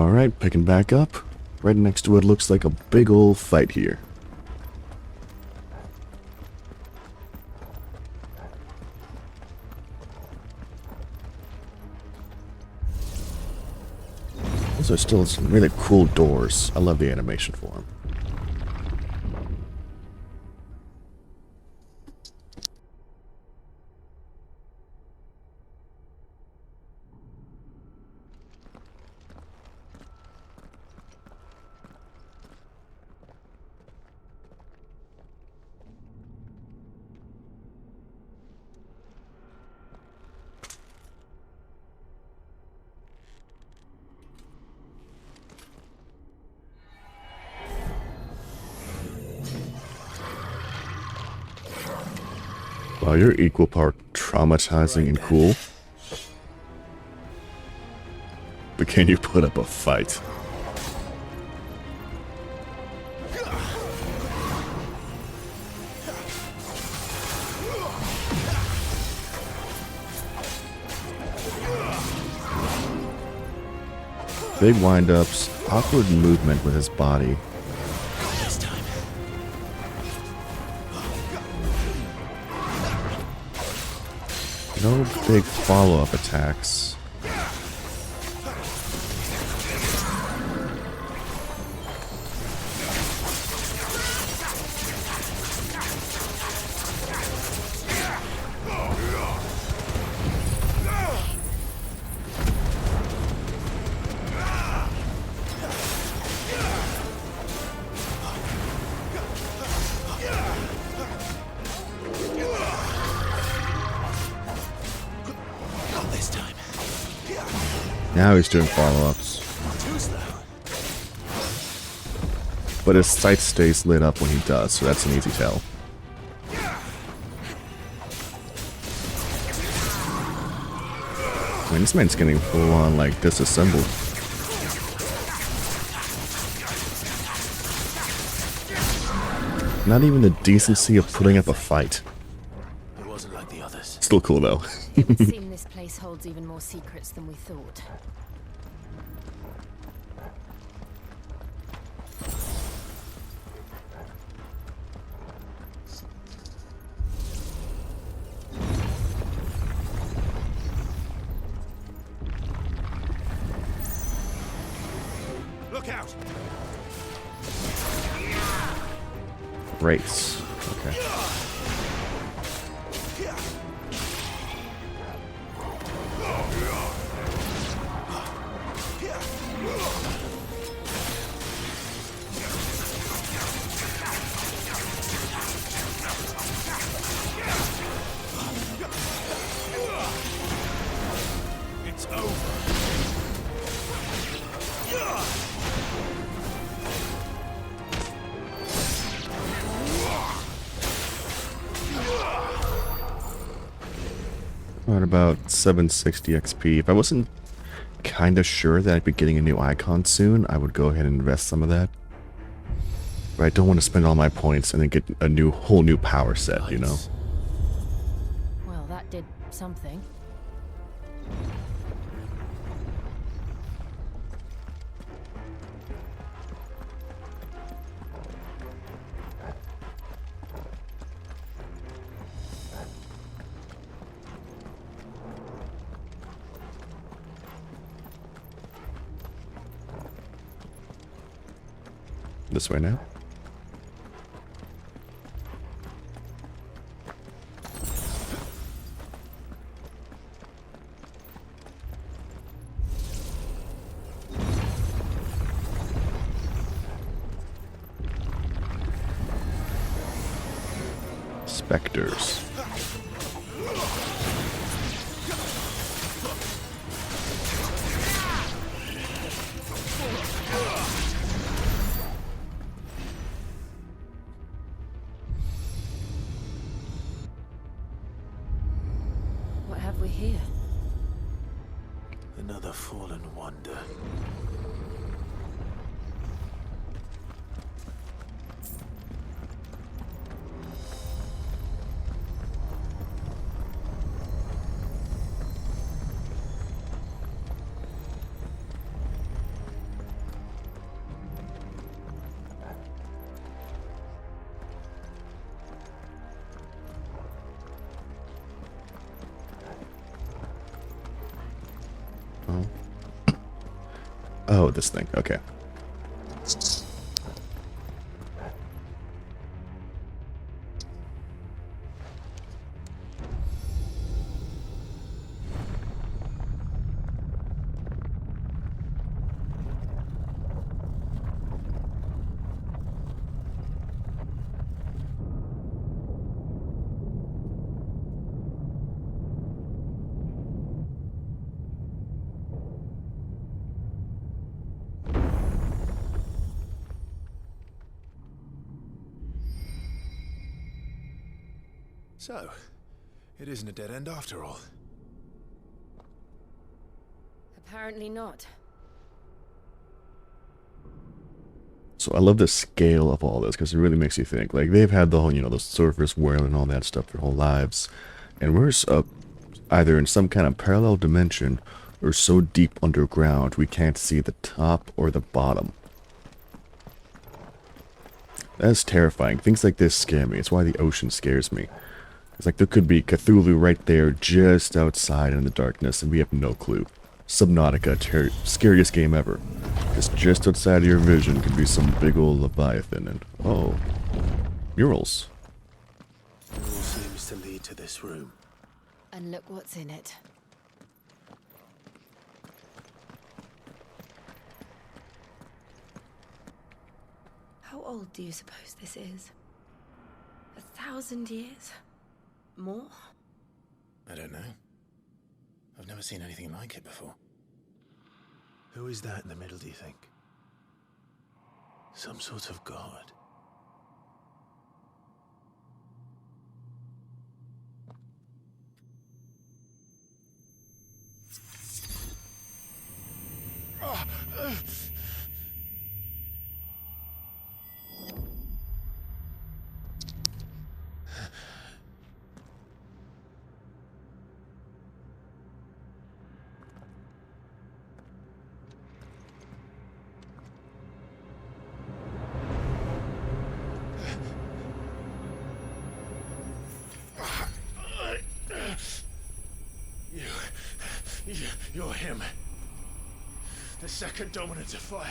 Alright, picking back up. Right next to it looks like a big old fight here. Those are still some really cool doors. I love the animation for them. Wow, you're equal part traumatizing and cool. But can you put up a fight? Big wind-ups, awkward movement with his body. No big follow-up attacks. Now he's doing follow-ups. But his sight stays lit up when he does, so that's an easy tell. I mean, this man's getting full-on, like, disassembled. Not even the decency of putting up a fight. It wasn't like the others. Still cool, though. It would seem this place holds even more secrets than we thought. Look out! Race. Okay. It's over. At about 760 XP. If I wasn't kind of sure that I'd be getting a new icon soon, I would go ahead and invest some of that. But I don't want to spend all my points and then get a whole new power set, you know? Well, that did something. This way now. Spectres. What have we here? Another fallen wonder. Oh, this thing. Okay. So, it isn't a dead end after all. Apparently not. So I love the scale of all this because it really makes you think. Like, they've had the whole, the surface world and all that stuff their whole lives. And we're up either in some kind of parallel dimension or so deep underground we can't see the top or the bottom. That's terrifying. Things like this scare me. It's why the ocean scares me. It's like there could be Cthulhu right there just outside in the darkness and we have no clue. Subnautica, scariest game ever. Because just outside of your vision could be some big old Leviathan and, oh, murals. It all seems to lead to this room. And look what's in it. How old do you suppose this is? 1,000 years? More? I don't know. I've never seen anything like it before. Who is that in the middle, do you think? Some sort of god? You're him. The second dominant of fire.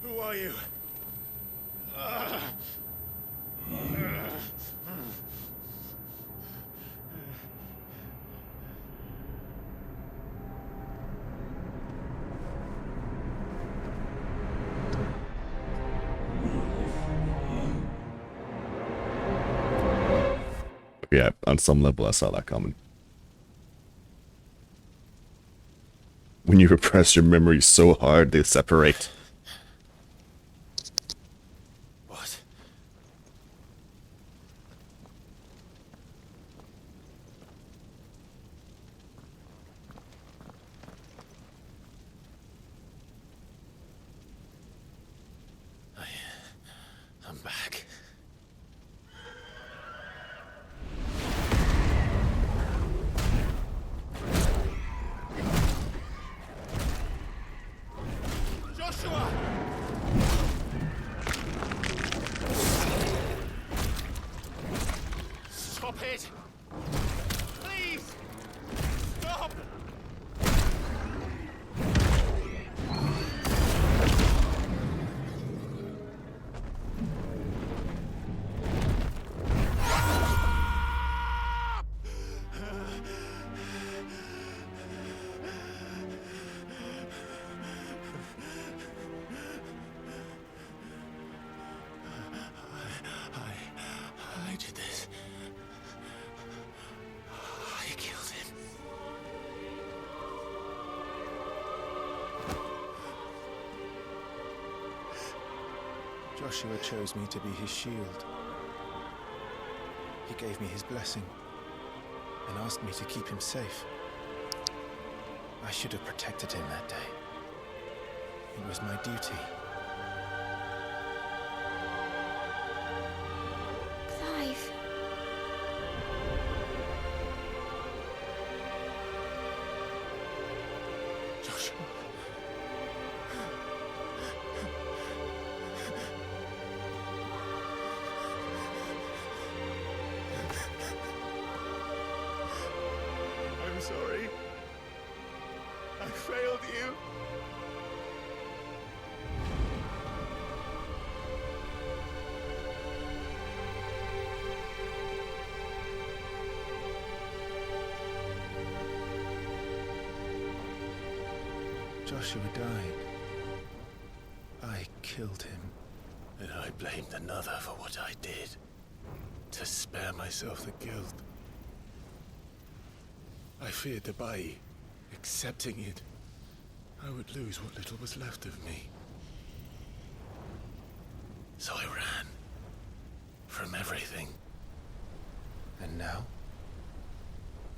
Who are you? Yeah, on some level I saw that coming. When you repress your memories so hard, they separate. What? I'm back. Joshua! Stop it! Please! Stop! I did this. I killed him. Joshua chose me to be his shield. He gave me his blessing and asked me to keep him safe. I should have protected him that day. It was my duty. Clive. Joshua. I'm sorry. I'm failed you. Joshua died. I killed him. And I blamed another for what I did. To spare myself the guilt. I feared that by accepting it, I would lose what little was left of me. So I ran. From everything. And now?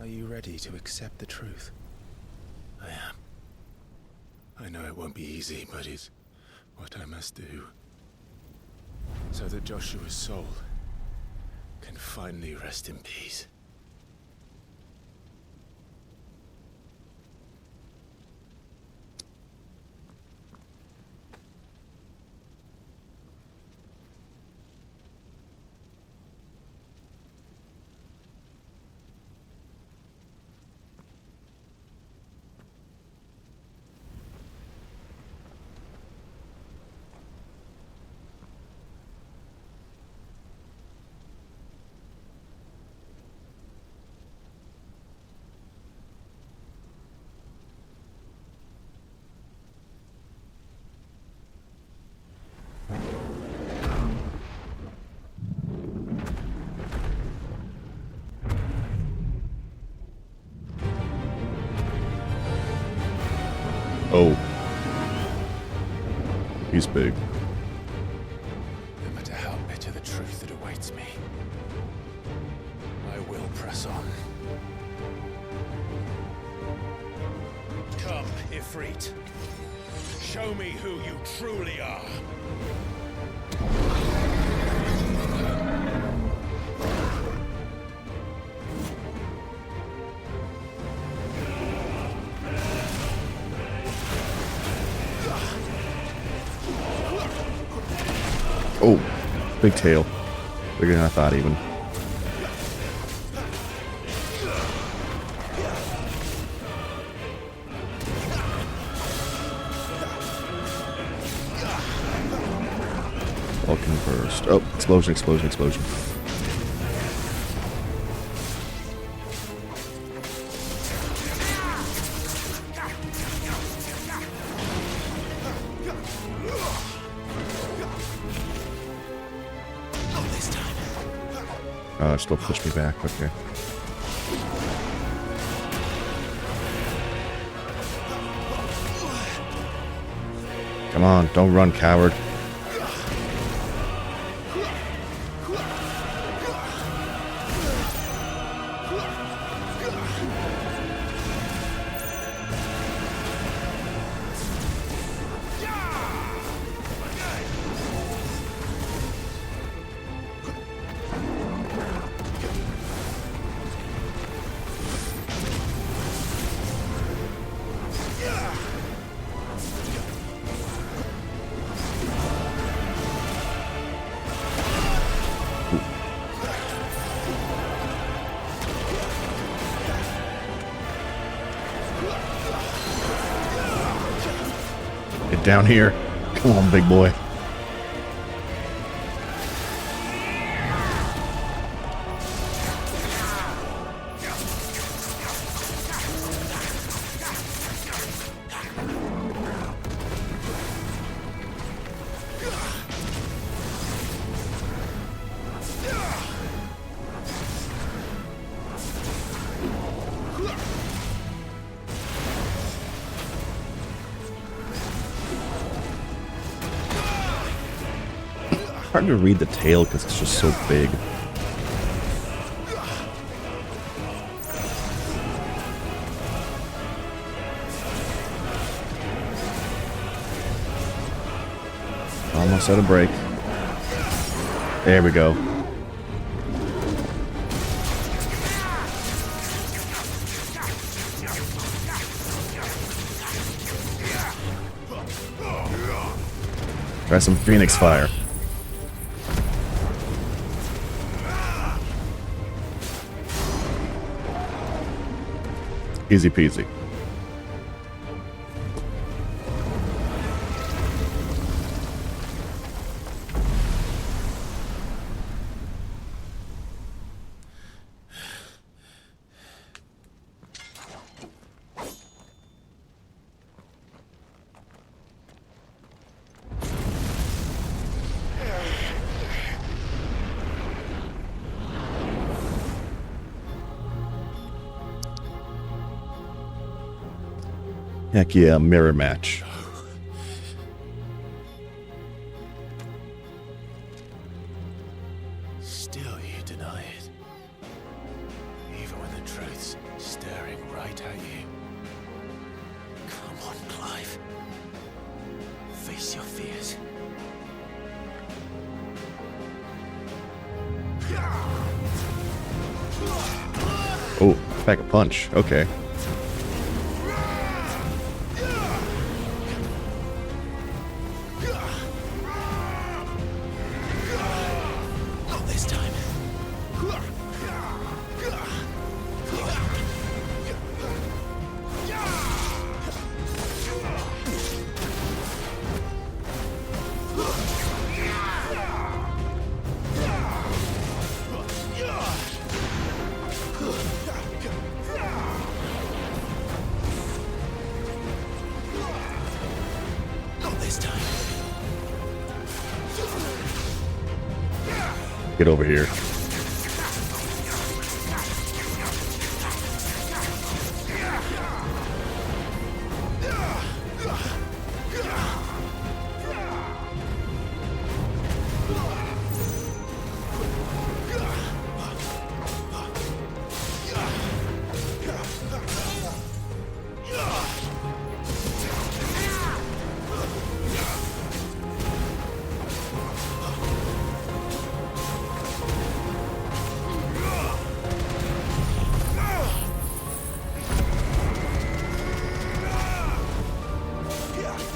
Are you ready to accept the truth? I am. I know it won't be easy, but it's what I must do. So that Joshua's soul can finally rest in peace. Oh. He's big. No matter how bitter the truth that awaits me, I will press on. Come, Ifrit. Show me who you truly are. Oh, big tail. Bigger than I thought even. Vulcan burst. Oh, explosion, explosion, explosion. It still pushed me back, okay. Come on, don't run, coward. Get down here. Come on, big boy. Hard to read the tail because it's just so big. Almost at a break. There we go. Try some Phoenix Fire. Easy peasy. Heck yeah, mirror match. Still you deny it. Even when the truth's staring right at you. Come on, Clive. Face your fears. Oh, back a punch. Okay. Not this time. Not this time. Get over here.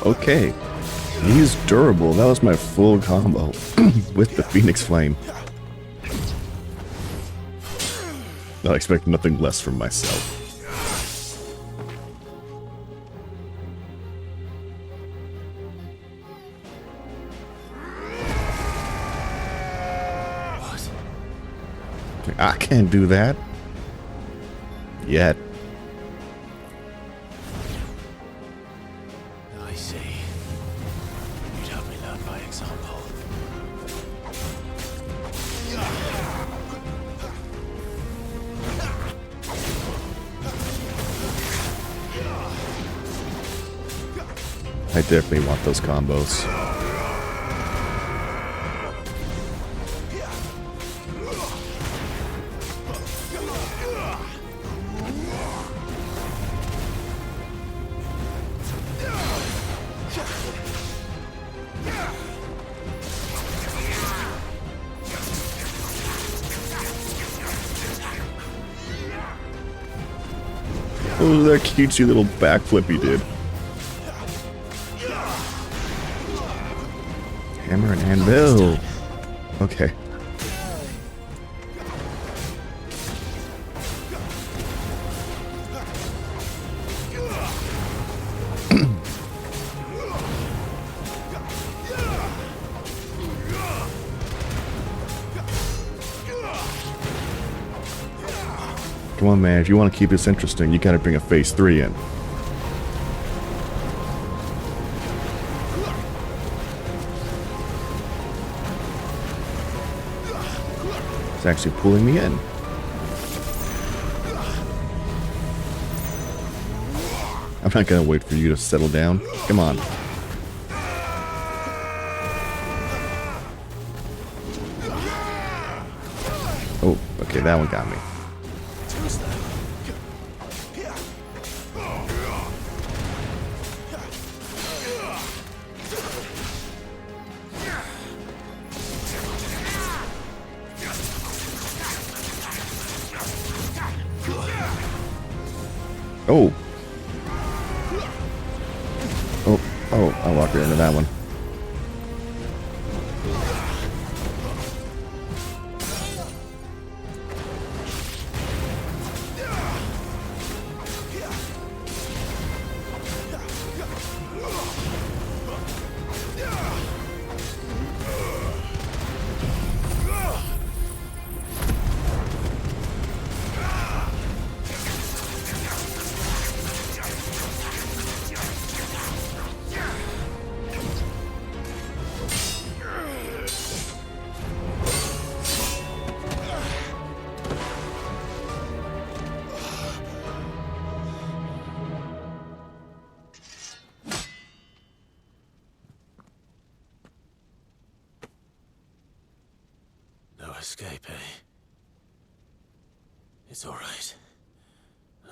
Okay. He's durable. That was my full combo with the Phoenix Flame. I expect nothing less from myself. What? I can't do that. Yet. I see. You'd have me learn by example. I definitely want those combos. Oh, that cutesy little backflip he did. Hammer and anvil. Okay. Come on, man. If you want to keep this interesting, you gotta bring a phase 3 in. It's actually pulling me in. I'm not gonna wait for you to settle down. Come on. Oh, okay, that one got me. Oh. Oh, I walked right into that one. escape, eh? It's all right.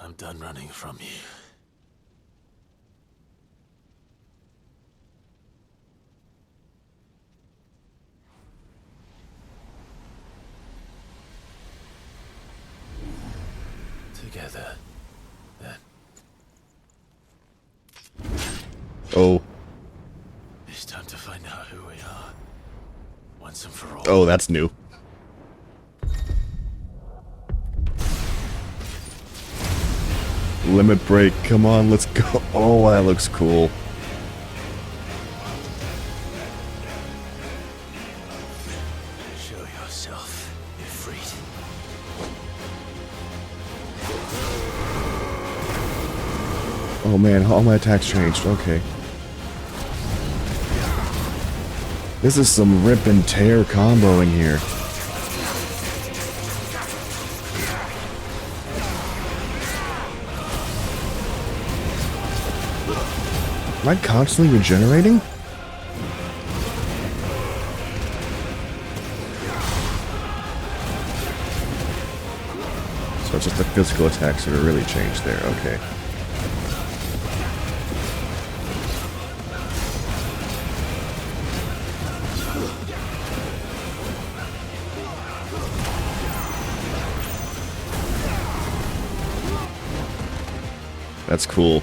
I'm done running from you. Together, then. Oh. It's time to find out who we are. Once and for all. Oh, that's new. Limit break. Come on, let's go. Oh, that looks cool. Show yourself, Ifrit. Oh man, all my attacks changed. Okay. This is some rip and tear comboing here. Am I constantly regenerating? So it's just the physical attacks that are really changed there. Okay. That's cool.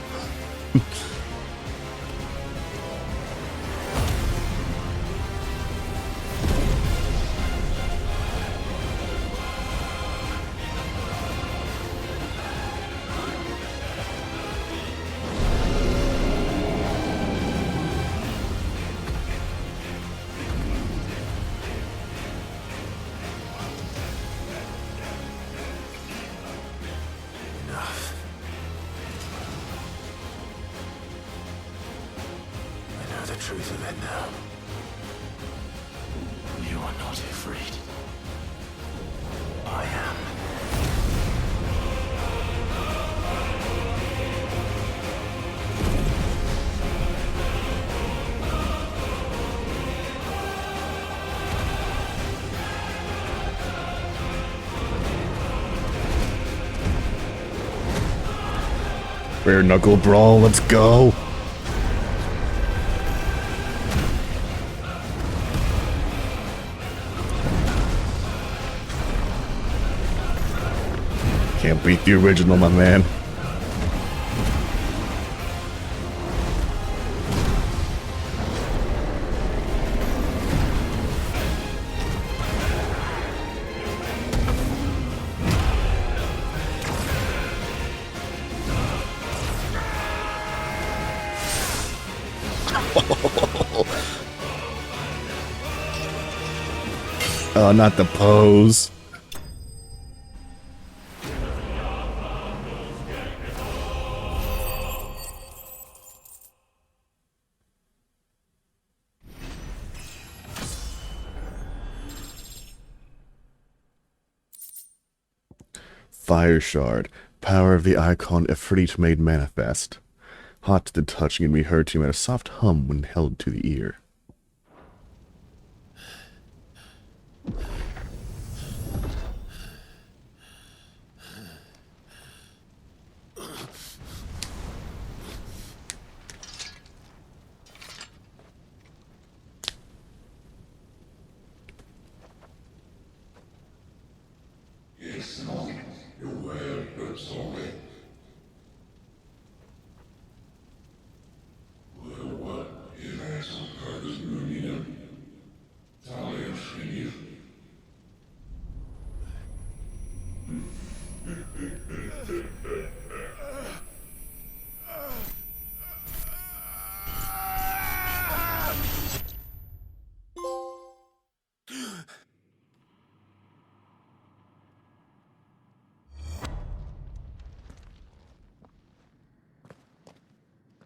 Enough. I know the truth of it now. You are not Ifrit. I am. Bare knuckle brawl, let's go. Can't beat the original, my man. Oh, not the pose. Fire shard. Power of the icon Ifrit made manifest. Hot to the touch and can be heard to emit a soft hum when held to the ear.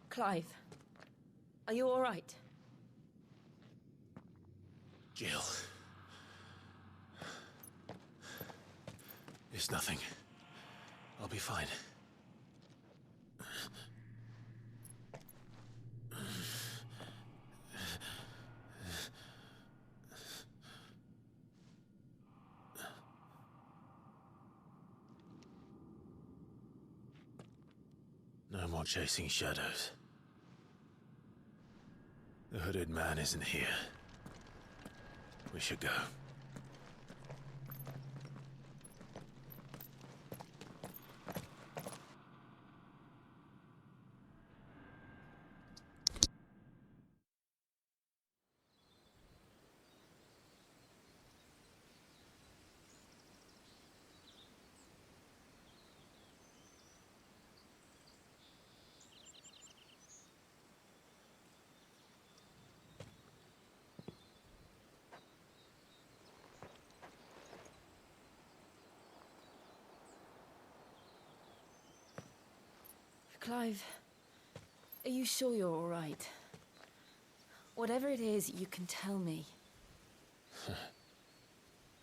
Clive, are you all right? Jill. It's nothing. I'll be fine. more chasing shadows. The hooded man isn't here. We should go. Clive, are you sure you're all right? Whatever it is, you can tell me.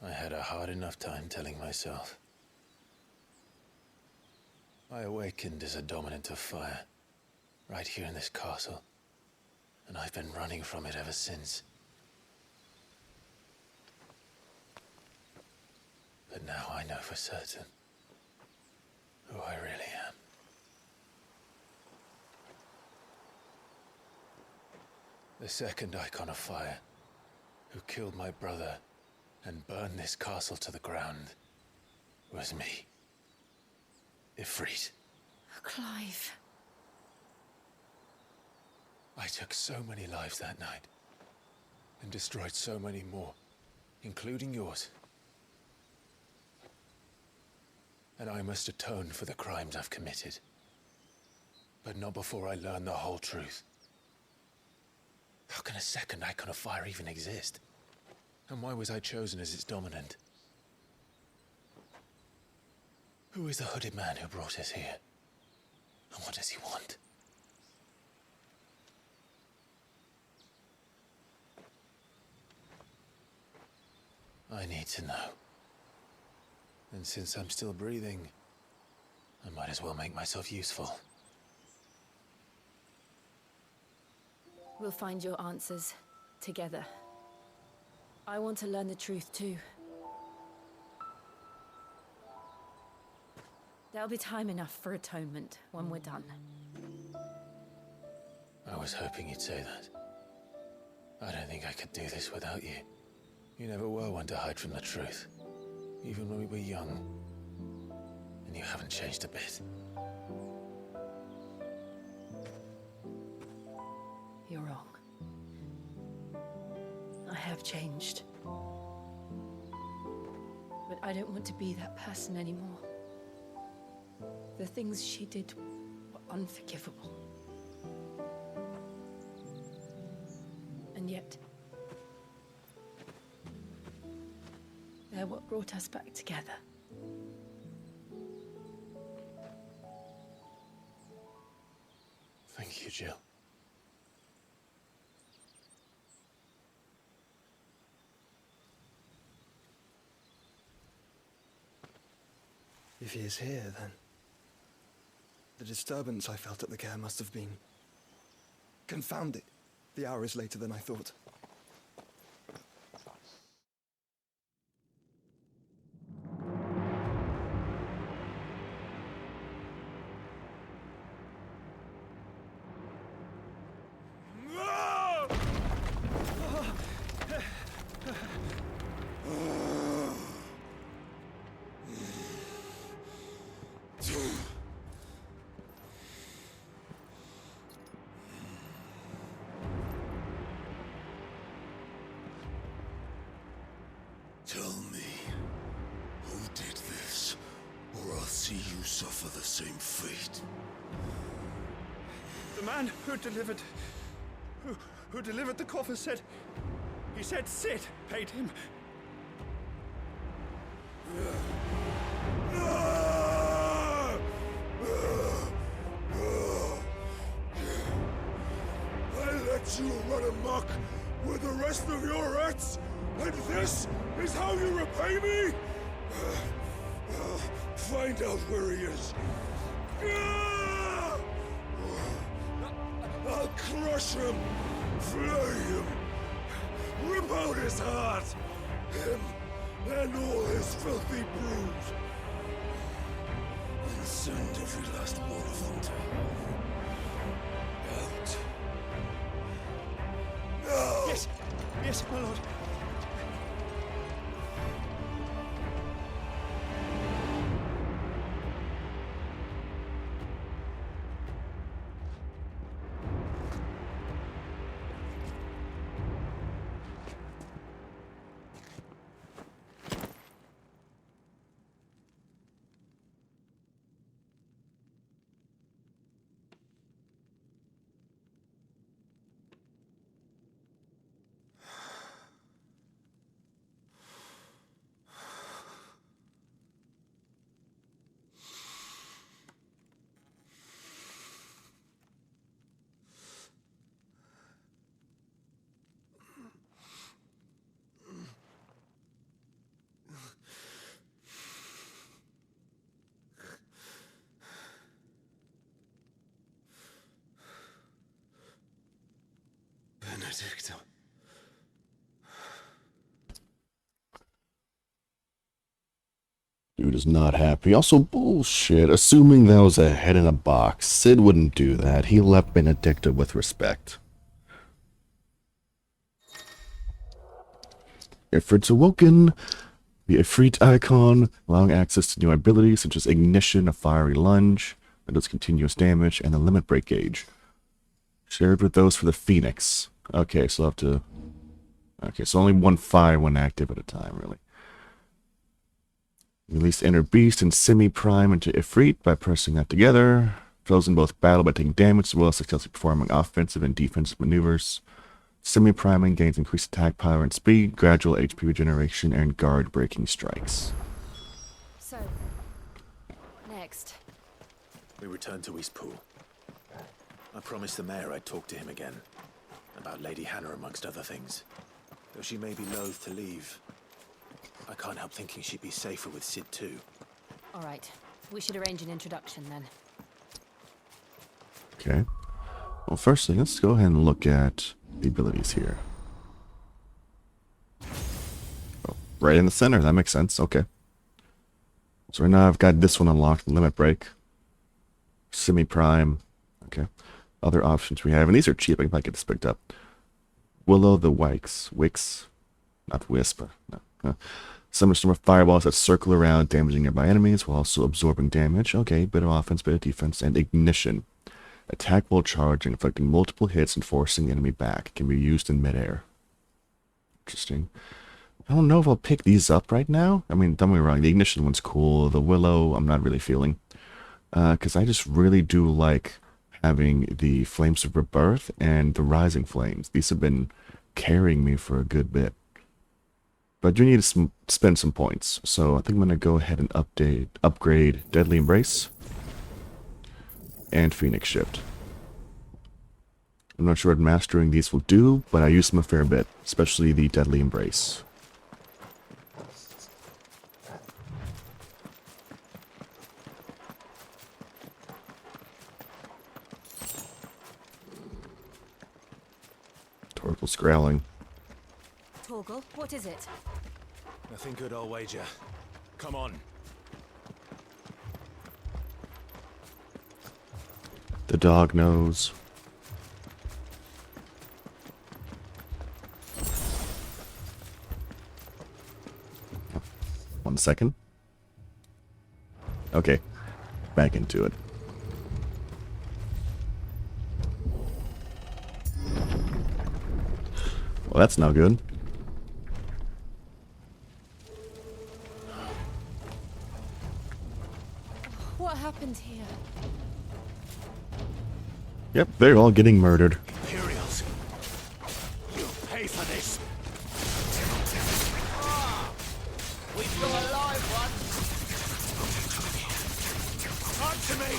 I had a hard enough time telling myself. I awakened as a dominant of fire, right here in this castle, and I've been running from it ever since. But now I know for certain who I really am. The second icon of fire, who killed my brother and burned this castle to the ground, was me. Ifrit. Clive. I took so many lives that night, and destroyed so many more, including yours. And I must atone for the crimes I've committed. But not before I learn the whole truth. How can a second icon of fire even exist? And why was I chosen as its dominant? Who is the hooded man who brought us here? And what does he want? I need to know. And since I'm still breathing, I might as well make myself useful. We'll find your answers together. I want to learn the truth too. There'll be time enough for atonement when we're done. I was hoping you'd say that. I don't think I could do this without you. You never were one to hide from the truth, even when we were young. And you haven't changed a bit. You're wrong. I have changed. But I don't want to be that person anymore. The things she did were unforgivable. And yet, they're what brought us back together. Thank you, Jill. If he is here, then the disturbance I felt at the care must have been confounded. The hour is later than I thought. Tell me, who did this, or I'll see you suffer the same fate. The man who delivered the coffer said Sid paid him. I let you run amok with the rest of your rats, and this is how you repay me? Find out where he is. I'll crush him, flay him, rip out his heart, him and all his filthy brood, and Send every last one of them to out. Yes, yes, my lord. Benedicta. Dude is not happy. Also, bullshit. Assuming that was a head in a box. Sid wouldn't do that. He left Benedicta with respect. Ifrit's awoken. The Ifrit icon, allowing access to new abilities such as Ignition, a fiery lunge, that does continuous damage, and the limit break gauge. Shared with those for the Phoenix. Okay, so I'll have to... Okay, so only one fire when active at a time, really. Release Inner Beast and Semi-Prime into Ifrit by pressing that together. Fails in both battle by taking damage as well as successfully performing offensive and defensive maneuvers. Semi-priming gains increased attack power and speed, gradual HP regeneration, and guard-breaking strikes. So, next. We return to Eastpool. I promised the mayor I'd talk to him again. About Lady Hannah amongst other things. Though she may be loath to leave, I can't help thinking she'd be safer with Sid too. All right. We should arrange an introduction then. Okay. Well, firstly, let's go ahead and look at the abilities here. Oh, right in the center. That makes sense. Okay. So right now I've got this one unlocked, Limit Break. Semi-Prime. Okay. Other options we have, and these are cheap. I can probably get this picked up. Willow the Wicks. Not Whisper. No. Summon a storm of fireballs that circle around, damaging nearby enemies while also absorbing damage. Okay, bit of offense, bit of defense, and Ignition. Attack while charging, inflicting multiple hits and forcing the enemy back. Can be used in midair. Interesting. I don't know if I'll pick these up right now. I mean, don't get me wrong, the Ignition one's cool. The Willow, I'm not really feeling. Because I just really do like having the Flames of Rebirth and the Rising Flames. These have been carrying me for a good bit. But I do need to spend some points. So I think I'm going to go ahead and upgrade Deadly Embrace and Phoenix Shift. I'm not sure what mastering these will do, but I use them a fair bit, especially the Deadly Embrace. Torgal's growling. Torgal, what is it? Nothing good, I'll wager. Come on. The dog knows. One second. Okay. Back into it. Well, that's not good. What happened here? Yep, they're all getting murdered. Imperials. You pay for this. We've got a live one. Up to me.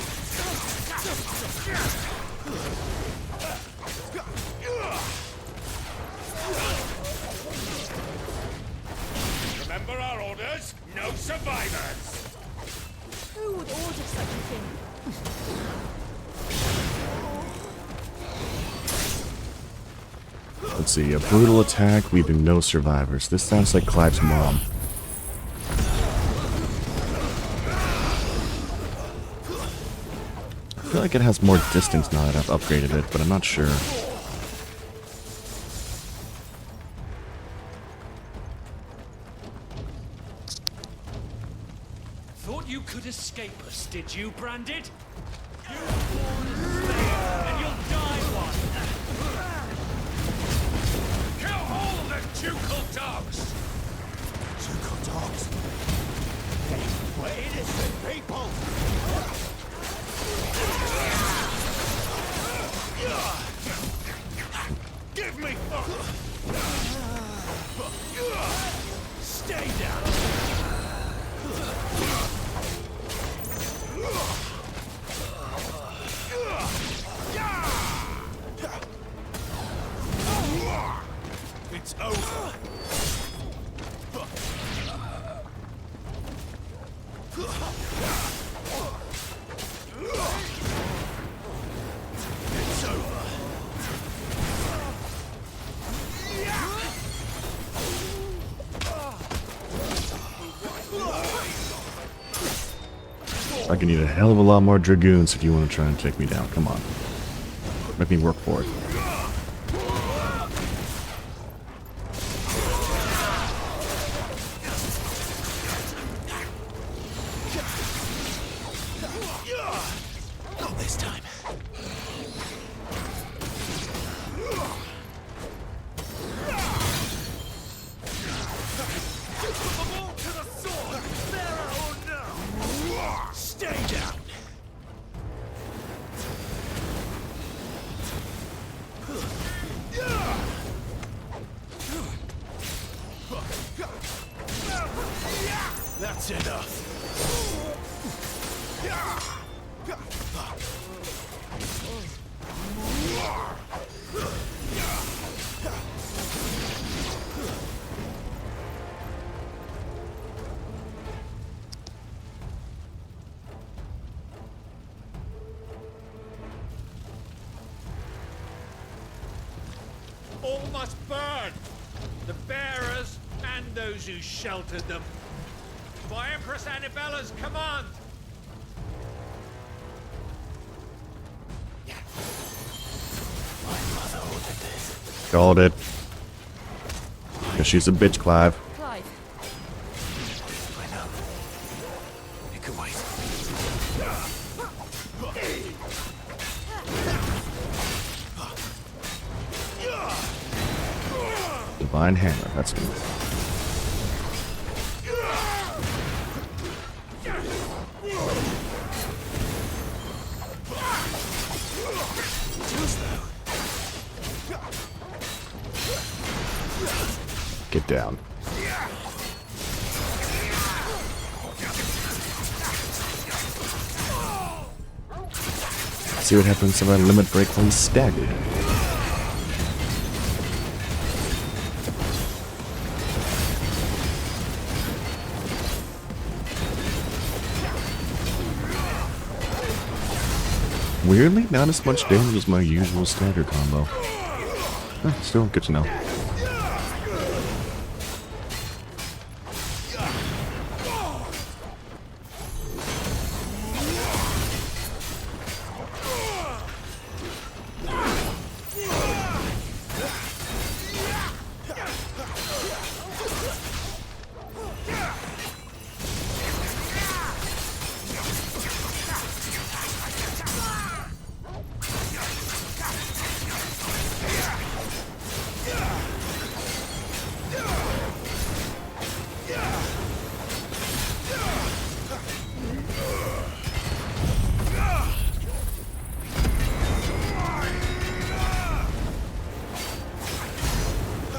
Remember our orders? No survivors. Who would order such a thing? Let's see, a brutal attack, leaving no survivors. This sounds like Clive's mom. feel like it has more distance now that I've upgraded it, but I'm not sure. Thought you could escape us, did you, Branded? You born a slave, and you'll die one. Kill all the ducal dogs! Ducal dogs? We're innocent people! Give me... Stay down! It's over! It's over! I can need a hell of a lot more dragoons if you want to try and take me down. Come on. Make me work for it. Not this time. Put them all to the sword! Bearer or no! Stay down! That's enough. All must burn! The bearers and those who sheltered them. By Empress Annibella's command! Called it. Because she's a bitch, Clive. Clive, I know. It can wait. Divine Hammer, that's me. Get down. See what happens if I limit break when staggered. Weirdly, not as much damage as my usual stagger combo. Still good to know.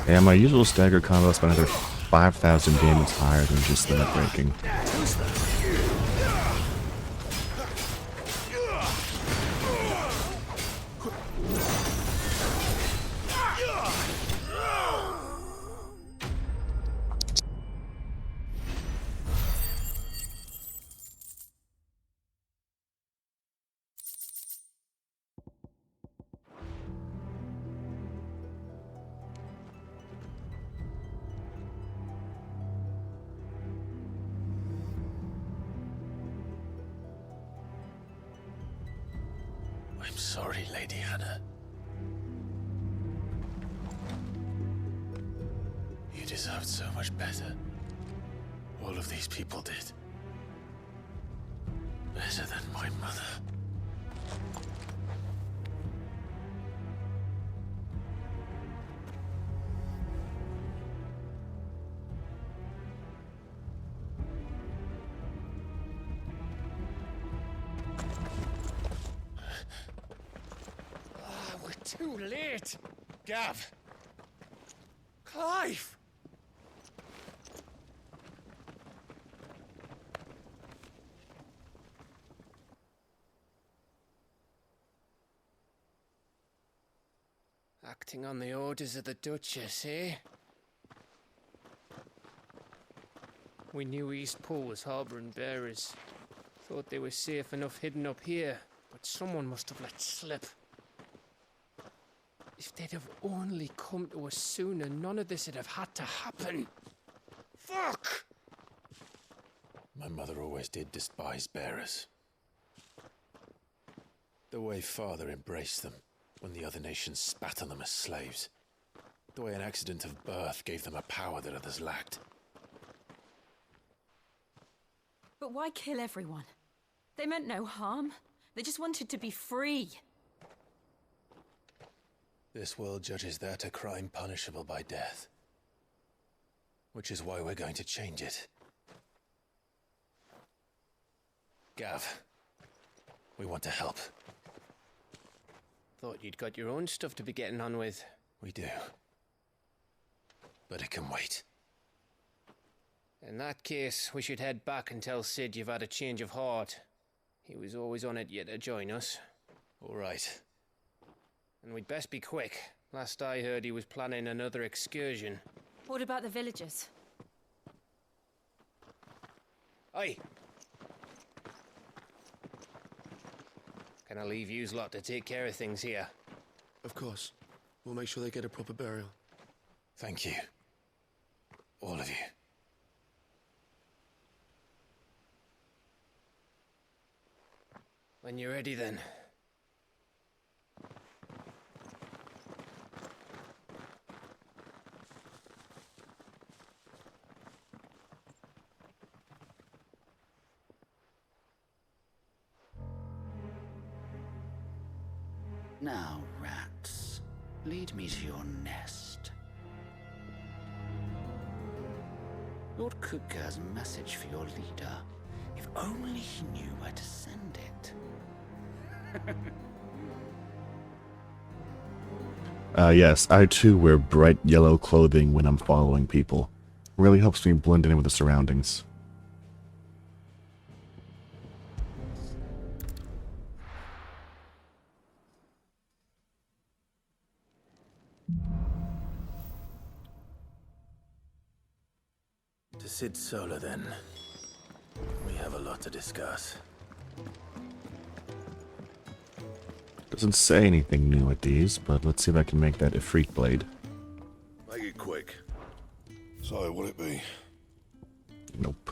Yeah, my usual stagger combo is about another 5,000 damage higher than just limit breaking. I'm sorry, Lady Hannah. You deserved so much better. All of these people did. Better than my mother. We're too late. Gav. Clive. Acting on the orders of the Duchess, eh? We knew Eastpool was harbouring bearers. Thought they were safe enough hidden up here, but someone must have let slip. If they'd have only come to us sooner, none of this would have had to happen. Fuck! My mother always did despise bearers. The way Father embraced them when the other nations spat on them as slaves. The way an accident of birth gave them a power that others lacked. But why kill everyone? They meant no harm. They just wanted to be free. This world judges that a crime punishable by death. Which is why we're going to change it. Gav, we want to help. Thought you'd got your own stuff to be getting on with. We do. But it can wait. In that case, we should head back and tell Sid you've had a change of heart. He was always on it yet to join us. All right. And we'd best be quick. Last I heard, he was planning another excursion. What about the villagers? Aye. Can I leave yous lot to take care of things here? Of course. We'll make sure they get a proper burial. Thank you. All of you. When you're ready, then. Now, rats, lead me to your nest. Lord Kupka has a message for your leader. If only he knew where to send it. Yes, I too wear bright yellow clothing when I'm following people. Really helps me blend in with the surroundings. To Sid Solar, then. We have a lot to discuss. Doesn't say anything new at these, but let's see if I can make that Ifrit blade. Make it quick. So, will it be? Nope.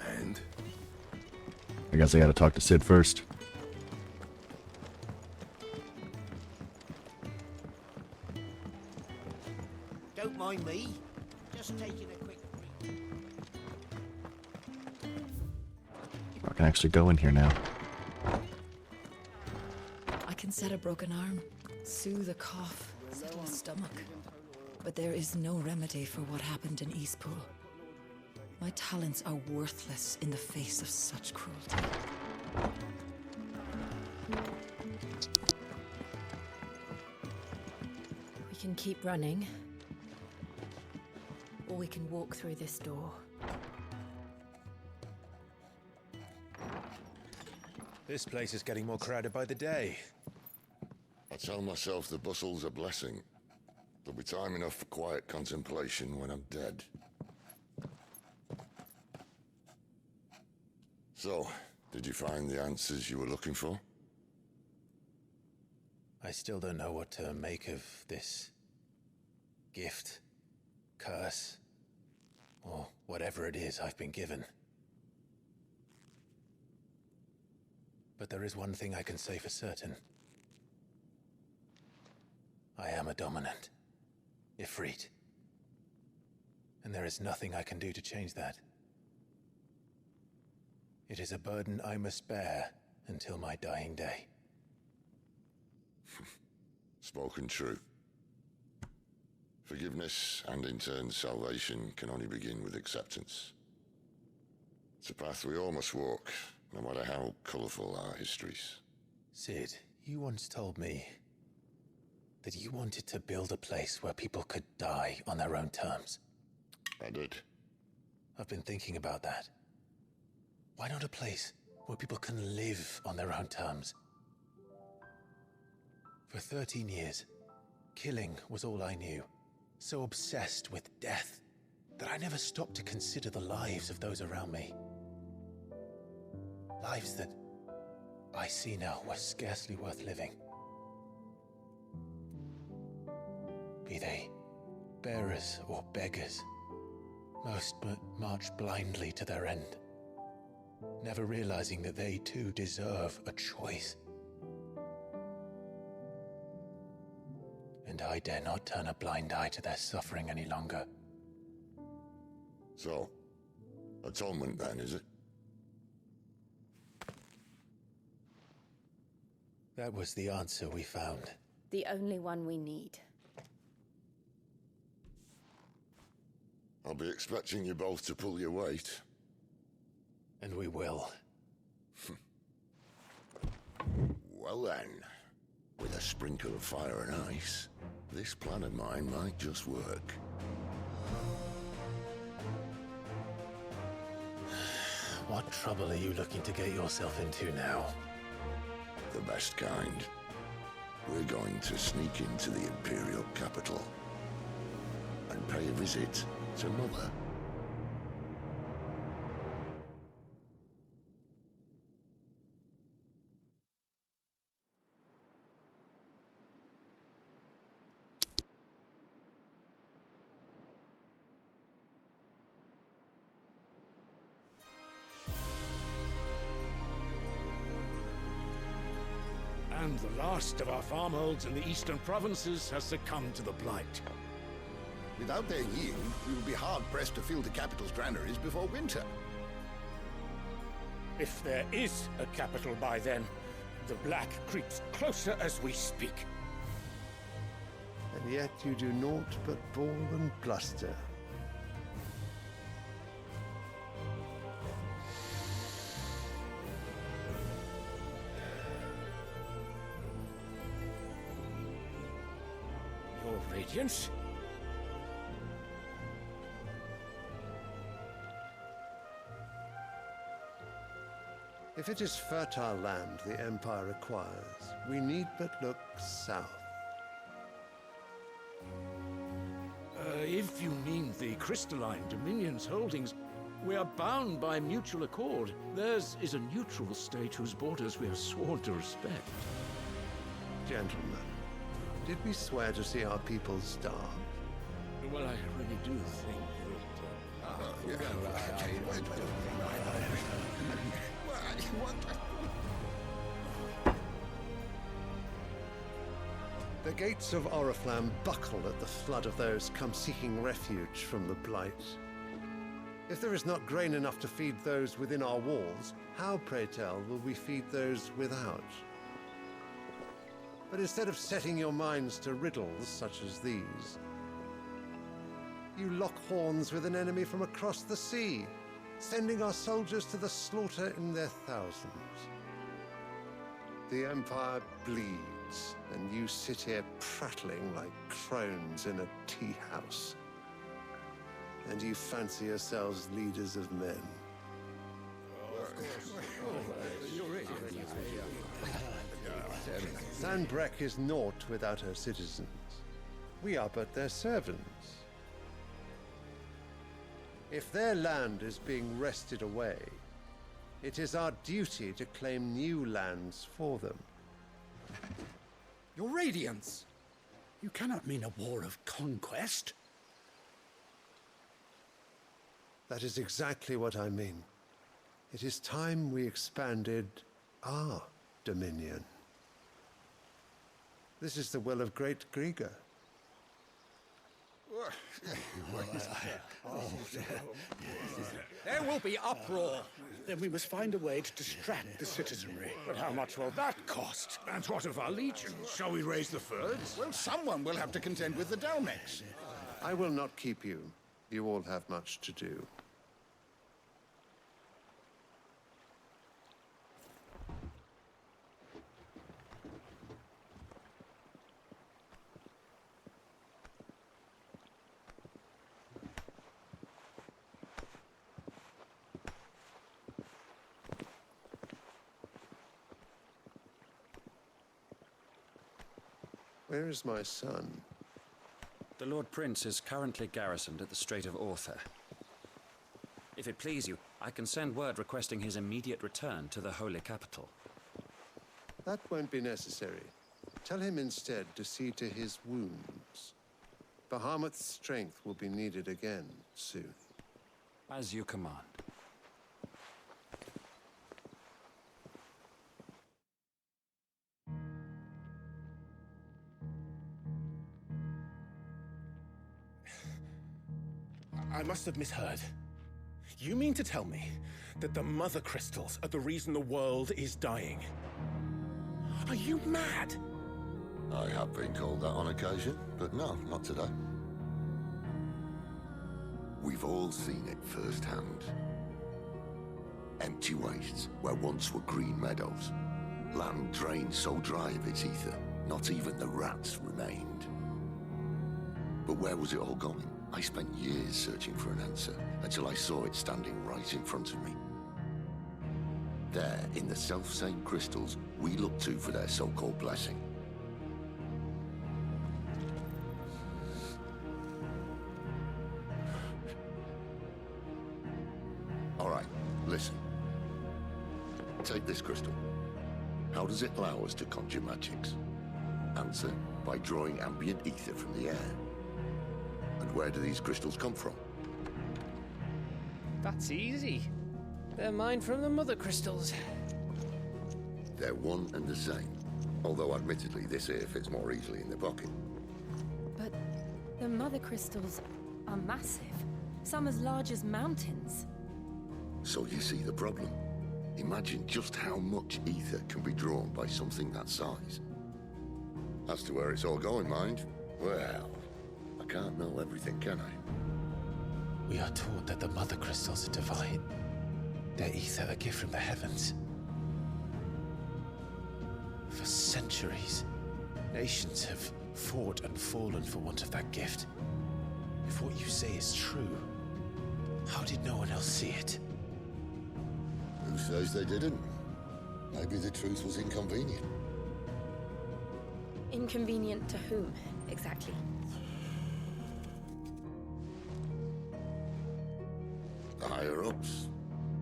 And? I guess I gotta talk to Sid first. Don't mind me. Just taking a quick break. I can actually go in here now. I can set a broken arm, soothe a cough, settle a stomach. But there is no remedy for what happened in Eastpool. My talents are worthless in the face of such cruelty. We can keep running, or we can walk through this door. This place is getting more crowded by the day. I tell myself the bustle's a blessing. There'll be time enough for quiet contemplation when I'm dead. So, did you find the answers you were looking for? I still don't know what to make of this gift, curse, or whatever it is I've been given. But there is one thing I can say for certain. I am a dominant. Ifrit. And there is nothing I can do to change that. It is a burden I must bear until my dying day. Spoken true. Forgiveness and in turn salvation can only begin with acceptance. It's a path we all must walk, no matter how colourful our histories. Sid, you once told me that you wanted to build a place where people could die on their own terms. I did. I've been thinking about that. Why not a place where people can live on their own terms? For 13 years, killing was all I knew. So obsessed with death that I never stopped to consider the lives of those around me. Lives that I see now were scarcely worth living. Be they bearers or beggars, most march blindly to their end, never realizing that they too deserve a choice. And I dare not turn a blind eye to their suffering any longer. So, atonement then, is it? That was the answer we found. The only one we need. I'll be expecting you both to pull your weight. And we will. Well then, with a sprinkle of fire and ice, this plan of mine might just work. What trouble are you looking to get yourself into now? The best kind. We're going to sneak into the Imperial capital and pay a visit to Mother. And the last of our farmholds in the eastern provinces has succumbed to the blight. Without their yield, we will be hard-pressed to fill the capital's granaries before winter. If there is a capital by then, the black creeps closer as we speak. And yet you do naught but bawl and bluster. Your Radiance? If it is fertile land the Empire requires, we need but look south. If you mean the crystalline Dominion's holdings, we are bound by mutual accord. Theirs is a neutral state whose borders we have sworn to respect. Gentlemen, did we swear to see our people starve? Well, I really do think The gates of Oriflamme buckle at the flood of those come seeking refuge from the Blight. If there is not grain enough to feed those within our walls, how, pray tell, will we feed those without? But instead of setting your minds to riddles such as these, you lock horns with an enemy from across the sea, sending our soldiers to the slaughter in their thousands. The Empire bleeds, and you sit here prattling like crones in a tea house. And you fancy yourselves leaders of men. Sandbreck is naught without her citizens. We are but their servants. If their land is being wrested away, it is our duty to claim new lands for them. Your Radiance! You cannot mean a war of conquest. That is exactly what I mean. It is time we expanded our dominion. This is the will of great Grieger. There will be uproar. Then we must find a way to distract the citizenry. But how much will that cost? And what of our legions? Shall we raise the furs? Well, someone will have to contend with the Dalmex. I will not keep you. You all have much to do. Where is my son? The Lord Prince is currently garrisoned at the Strait of Orther. If it please you, I can send word requesting his immediate return to the Holy Capital. That won't be necessary. Tell him instead to see to his wounds. Bahamut's strength will be needed again soon. As you command. I must have misheard. You mean to tell me that the mother crystals are the reason the world is dying? Are you mad? I have been called that on occasion, but no, not today. We've all seen it firsthand. Empty wastes where once were green meadows. Land drained so dry of its ether, not even the rats remained. But where was it all going? I spent years searching for an answer, until I saw it standing right in front of me. There, in the self-same crystals we look to for their so-called blessing. All right, listen. Take this crystal. How does it allow us to conjure magics? Answer, by drawing ambient ether from the air. And where do these crystals come from? That's easy. They're mined from the mother crystals. They're one and the same. Although admittedly this here fits more easily in the pocket. But the mother crystals are massive. Some as large as mountains. So you see the problem. Imagine just how much ether can be drawn by something that size. As to where it's all going, mind, well, I can't know everything, can I? We are taught that the mother crystals are divine. Their ether a gift from the heavens. For centuries, nations have fought and fallen for want of that gift. If what you say is true, how did no one else see it? Who says they didn't? Maybe the truth was inconvenient. Inconvenient to whom, exactly? The higher-ups?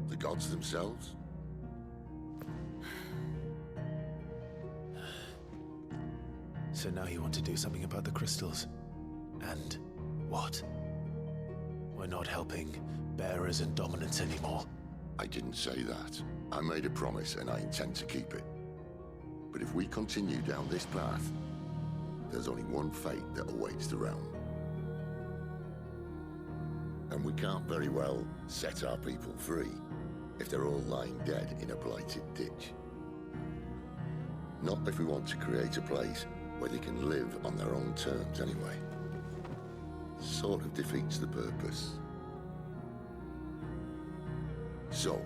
The gods themselves? So now you want to do something about the crystals. And what? We're not helping bearers and dominants anymore. I didn't say that. I made a promise and I intend to keep it. But if we continue down this path, there's only one fate that awaits the realm. And we can't very well set our people free if they're all lying dead in a blighted ditch. Not if we want to create a place where they can live on their own terms anyway. Sort of defeats the purpose. So,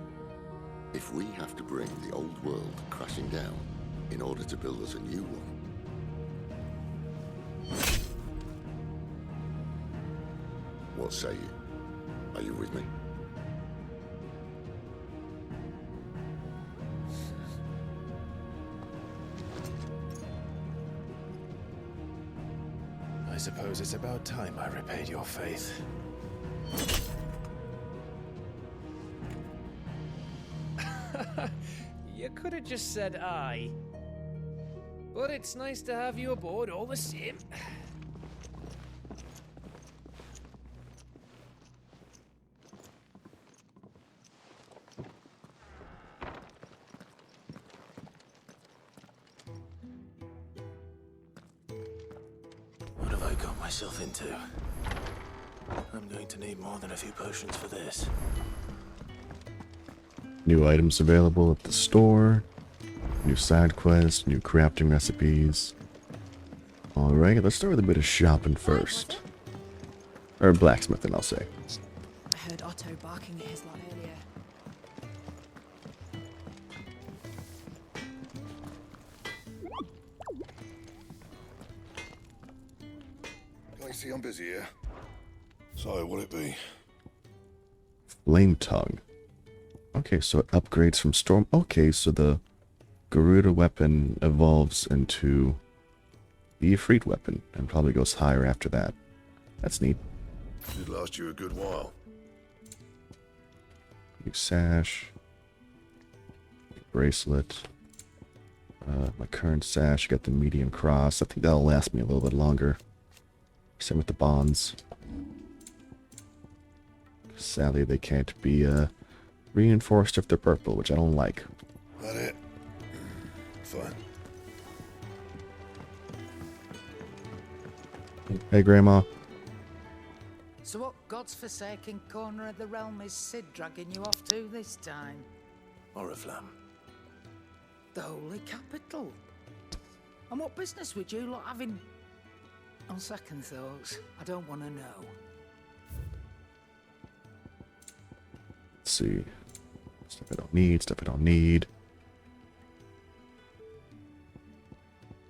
if we have to bring the old world crashing down in order to build us a new one, what say you? Are you with me? I suppose it's about time I repaid your faith. You could have just said aye. But it's nice to have you aboard all the same. got myself into? I'm going to need more than a few potions for this. New items available at the store. New side quests, new crafting recipes. Alright, let's start with a bit of shopping first. Or blacksmithing, I'll say. I heard Otto barking at his lot earlier. I see I'm busy here. So, what'll it be? Flame tongue. Okay, so it upgrades from storm. Okay, so the Garuda weapon evolves into the Ifrit weapon and probably goes higher after that. That's neat. Should last you a good while. New sash. New bracelet. My current sash, got the medium cross. I think that'll last me a little bit longer. Same with the bonds. Sadly, they can't be reinforced if they're purple, which I don't like. That it? Fine. Hey, Grandma. So what God's forsaken corner of the realm is Sid dragging you off to this time? Oriflamme. The holy capital. And what business would you lot having? On second thoughts, I don't want to know. Let's see. Stuff I don't need, stuff I don't need.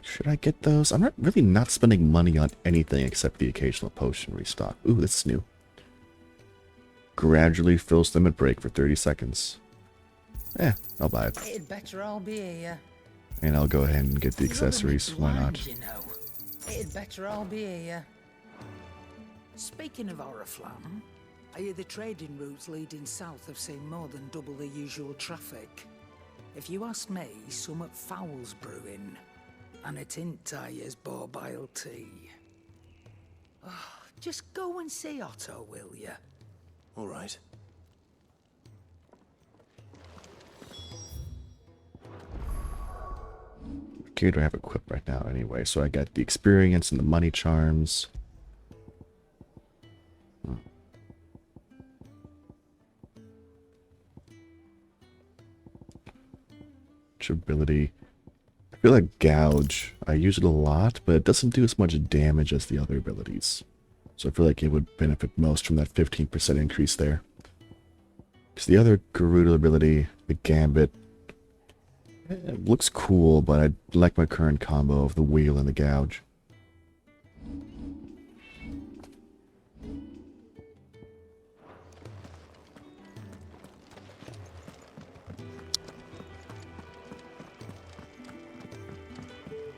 Should I get those? I'm really not spending money on anything except the occasional potion restock. Ooh, this is new. Gradually fills limit break for 30 seconds. I'll buy it. It'd better all be here. And I'll go ahead and get the accessories. Why not? You know. It'd better all be here. Speaking of Oriflamme, I hear the trading routes leading south have seen more than double the usual traffic. If you ask me, summat foul's brewing. And it ain't Tyre's borbile tea. Oh, just go and see Otto, will you? All right. Okay, do I have equipped right now anyway? So I got the experience and the money charms. Which ability? I feel like Gouge. I use it a lot, but it doesn't do as much damage as the other abilities. So I feel like it would benefit most from that 15% increase there. Because the other Garuda ability, the Gambit, it looks cool, but I like my current combo of the wheel and the gouge.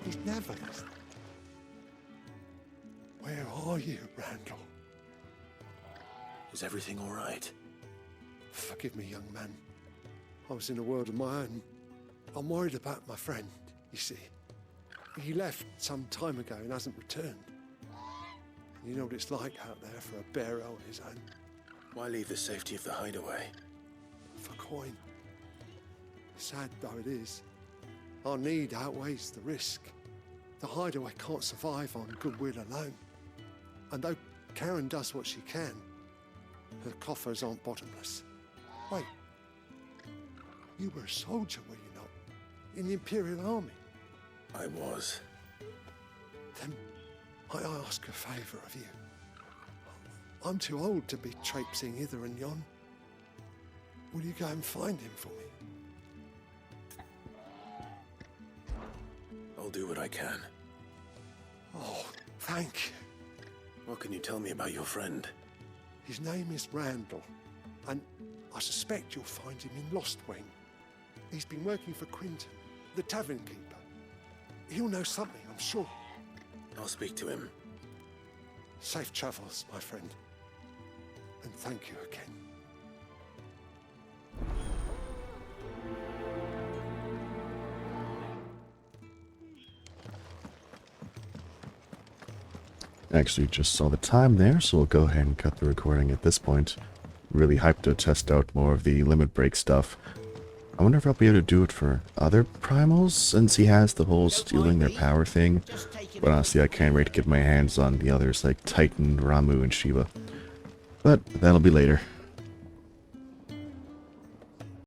He's never. Where are you, Randall? Is everything all right? Forgive me, young man. I was in a world of my own. I'm worried about my friend, you see. He left some time ago and hasn't returned. You know what it's like out there for a bearer on his own. Why leave the safety of the hideaway? For coin. Sad though it is, our need outweighs the risk. The hideaway can't survive on goodwill alone. And though Karen does what she can, her coffers aren't bottomless. Wait, you were a soldier, were you not? In the Imperial Army? I was. Then I ask a favour of you. I'm too old to be traipsing hither and yon. Will you go and find him for me? I'll do what I can. Oh, thank you. What can you tell me about your friend? His name is Randall, and I suspect you'll find him in Lostwing. He's been working for Quinton, the tavern keeper. He'll know something, I'm sure. I'll speak to him. Safe travels, my friend. And thank you again. Actually, just saw the time there, so we'll go ahead and cut the recording at this point. Really hyped to test out more of the limit break stuff. I wonder if I'll be able to do it for other primals, since he has the whole stealing their power thing. But honestly, I can't wait to get my hands on the others like Titan, Ramu, and Shiva. But that'll be later.